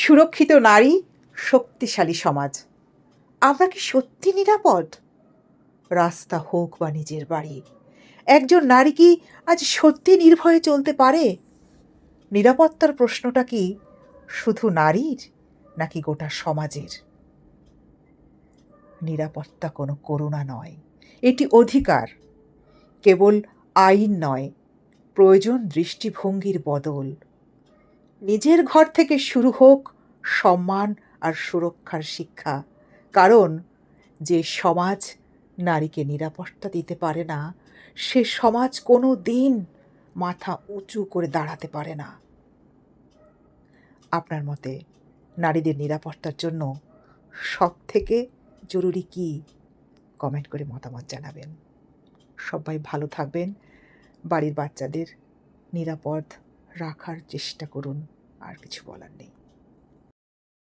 সুরক্ষিত নারী, শক্তিশালী সমাজ। আমরা কি সত্যি নিরাপদ? রাস্তা হোক বা নিজের বাড়ি, একজন নারী কি আজ সত্যি নির্ভয়ে চলতে পারে? নিরাপত্তার প্রশ্নটা কি শুধু নারীর, নাকি গোটা সমাজের? নিরাপত্তা কোনো করুণা নয়, এটি অধিকার। কেবল আইন নয়, প্রয়োজন দৃষ্টিভঙ্গির বদল। নিজের ঘর থেকে শুরু হোক সম্মান আর সুরক্ষার শিক্ষা। কারণ যে সমাজ নারীকে নিরাপত্তা দিতে পারে না, সে সমাজ কোনো দিন মাথা উঁচু করে দাঁড়াতে পারে না। আপনার মতে নারীদের নিরাপত্তার জন্য সব থেকে জরুরি কি? কমেন্ট করে মতামত জানাবেন। সবাই ভালো থাকবেন, বাড়ির বাচ্চাদের নিরাপদ রাখার চেষ্টা করুন। আর কিছু বলার নেই।